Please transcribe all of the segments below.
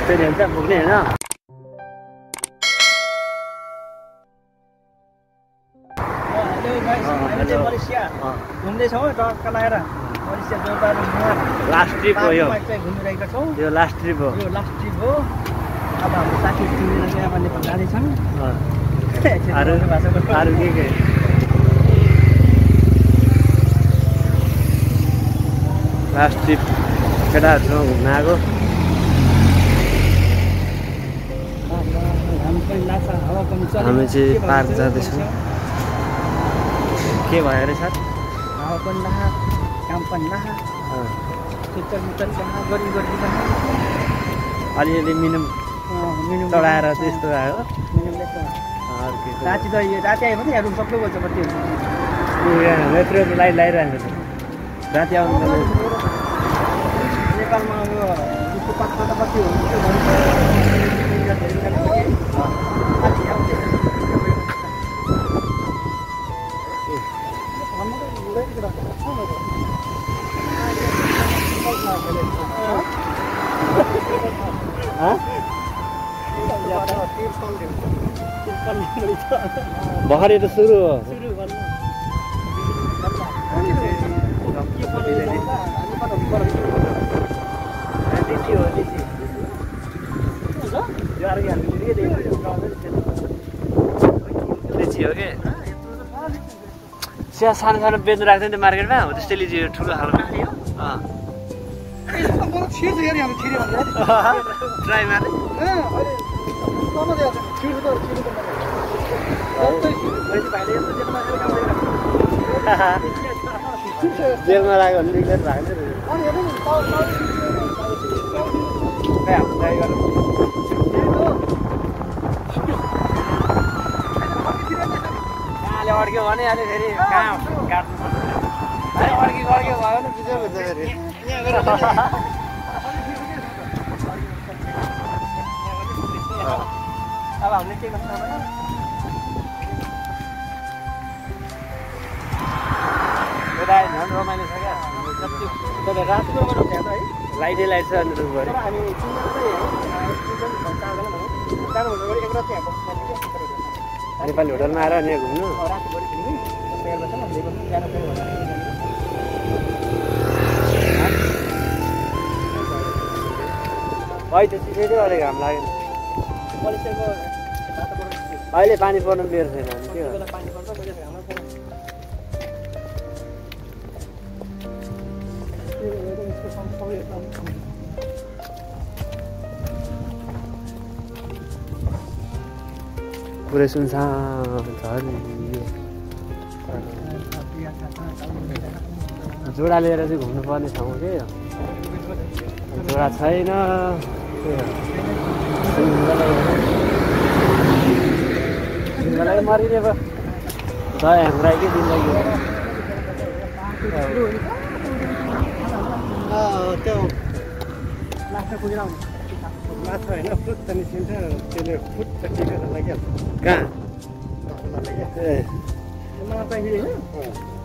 फेरि हुन्छ पुग्ने होइन घुम्दैछौँ टक्क लगाएर मलेसिया जोरदार लास्ट ट्रिप हो यो घुमिरहेका छौँ यो लास्ट ट्रिप हो यो लास्ट ट्रिप हो अब हाम्रो साथीहरू मिलेर चाहिँ अब नेपाल जाँदैछन् अरू के लास्ट ट्रिप केटाहरूसँग घुम्न आएको हामी चाहिँ पार्क जाँदैछौँ के भयो अरे सर हावा पनि लाहा काम पनि लाहा अलिअलि मिनुम चढाएर त्यस्तो आयो राति त यो राति आयो भने रुम सबै बोल्छ कति यत्रो लाइट लगाइरहेको छ राति आउनु नेपालमा अब यसको पात्र कति हो भर्खरै त सुरु हो लिची हो कि स्या सानो सानो बेच्नु राख्दैन त्यो मार्केटमा हो त्यस्तै लिची ठुलो खालको ट्राई मारे जेलमा लाग्यो भने लिएर राख्दैन कहाँले अड्क्यो भने अहिले फेरि कहाँ काट्नु अड्क्यो भयो भने बिजो हुन्छ फेरि अब हामीले के गर्छ झन् रमाइलो छ क्या रातको है लाइटै लाइट छ अनि रुमभरि हामी नेपाली होटलमा आएर यहाँ घुम्नु अहिले त चिसै थियो अहिले घाम लागेन अहिले पानी पर्नु बेर छैन भने के हो पुरै सुनसान छ नि जोडा लिएर चाहिँ घुम्नुपर्ने ठाउँ के जोडा छैन सिङ्गलै मरिने भयो दया हाम्रो के जिन्दगी त्यो लास्टमा पुगेर आउनु माछा होइन फुट त निस्किन्छ त्यसले फुट त टिपेर लागिहाल्छ कहाँ ए मलाई चाहिँ होइन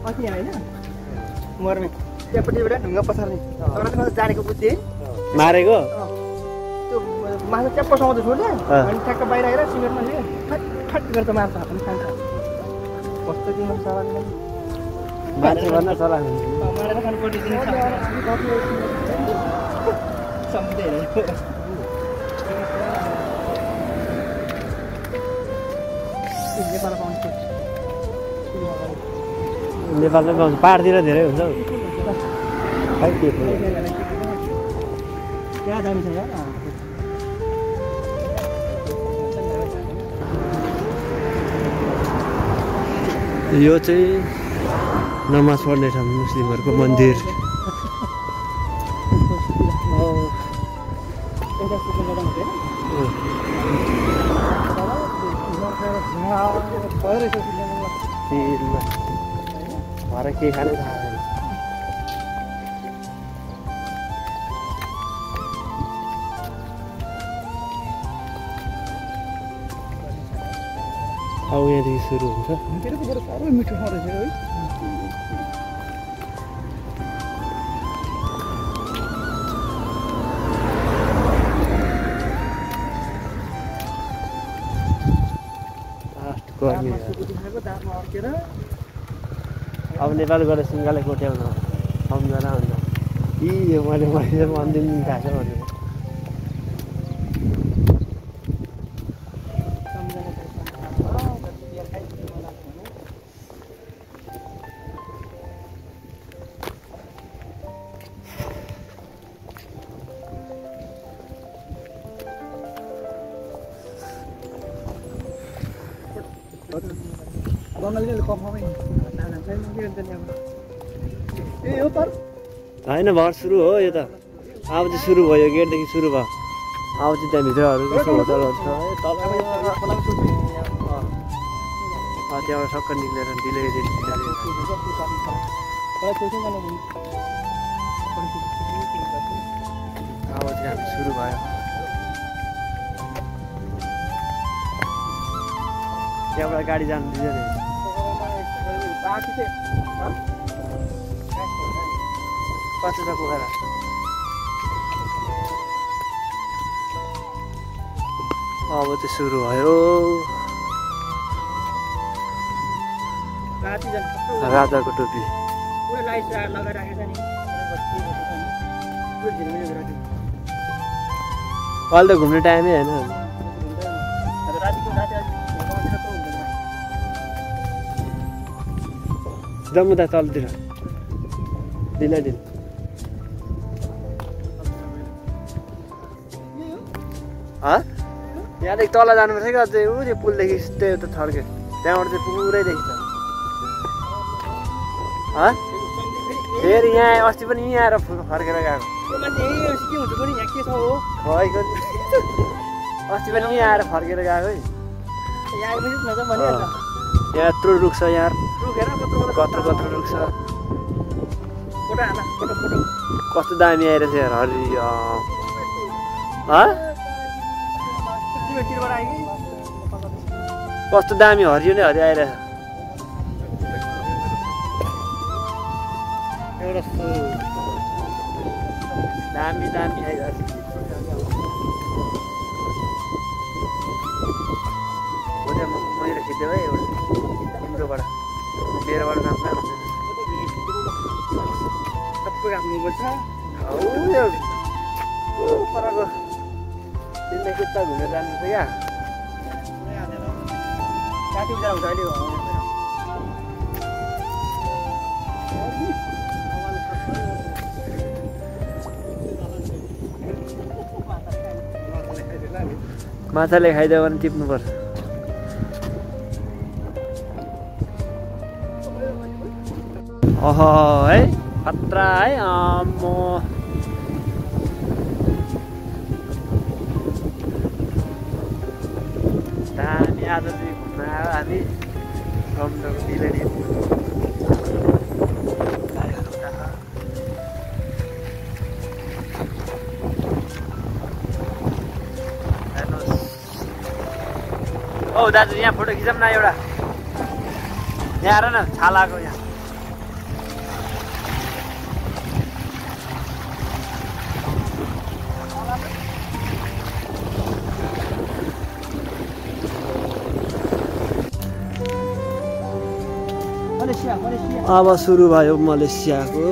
अति होइन मर्ने त्यहाँपट्टिबाट ढुङ्गा पछार्ने तर जानेको बुद्धि है मारेको त्यो माछा च्याप्पोसँग छोड्छ अनि ठ्याक्क बाहिर आएर सिमेन्टमा फट फट गरेर मार्छ हातमा खान्छ कस्तो दिनु सवाल मान्छे भन्न चला मारेर खानु पर्ने सम्झिँदै नेपालमै पाउँछ पाहाडतिर धेरै हुन्छ खै के क्या दामी छ यार यो चाहिँ नमाज पढ्ने ठाउँ मुस्लिमहरूको मन्दिर भरे के खाने थाहा छैन अब यहाँदेखि सुरु हुन्छ साह्रै मिठो खाँदैछ है गर्मी अब नेपाल गएर सिङ्गाले कोट्याउन सम्झना हुन्छ यो मैले अन्तिम दिन खाएको भनेर होइन भर सुरु हो यो त अब चाहिँ सुरु भयो गेटदेखि सुरु भयो अब चाहिँ त्यहाँभित्रहरू कस्तो होटलहरू छ त्यहाँबाट सक्क निक्लेर डिलिभरी अब चाहिँ हामी सुरु भयो त्यहाँबाट गाडी जानु दिँदैन कस्तो छ पोखरा अब चाहिँ सुरु भयो राजाको टोपी अहिले त घुम्ने टाइमै होइन जम्मुदा तलतिर दिन यहाँदेखि तल जानुपर्छ कि अझै ऊ त्यो पुलदेखि त्यो त थर्के त्यहाँबाट चाहिँ पुरै देखिन्छ फेरि यहाँ अस्ति पनि यहीँ आएर फर्केर गएको अस्ति पनि यहीँ आएर फर्केर गएको है यहाँ यत्रो रुख छ यहाँ कत्रो रुख छ कस्तो दामी आइरहेछ यार हरियो कस्तो दामी हरियो नै हरियो आइरहेछ दामी आइरहेछ मैले खिच्यो है एउटा तिम्रोबाट मेरोबाट नाच्न सबै राख्नुपर्छ परको तिनले कुत्ता घुमेर जानुपर्छ क्या कति बेला हुन्छ अहिले माछाले खाइदियो भने टिप्नुपर्छ है खतरा है आम्मो दामी आज चाहिँ घुम्न आयो हामी रमझमको डिलिभरी ओ दाजु यहाँ फोटो खिचौँ न एउटा यहाँ आएर न छालाको यहाँ अब सुरु भयो मलेसियाको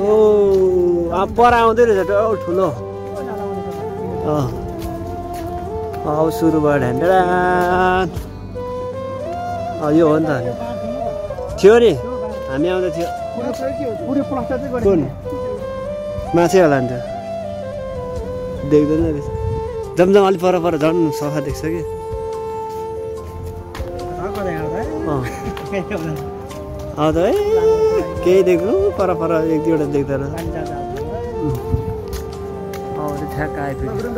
अब पर आउँदै रहेछ ठुलो अब सुरु भयो ढ्यान्डा यो हो नि त थियो नि हामी आउँदा थियो कुन माछै होला नि त देख्दैन रहेछ जमजम अलिक पर झन् सफा देख्छ कि आउँदा है केही देख्नु पर एक दुईवटा देख्दैन ठ्याक्क आइपुग्यो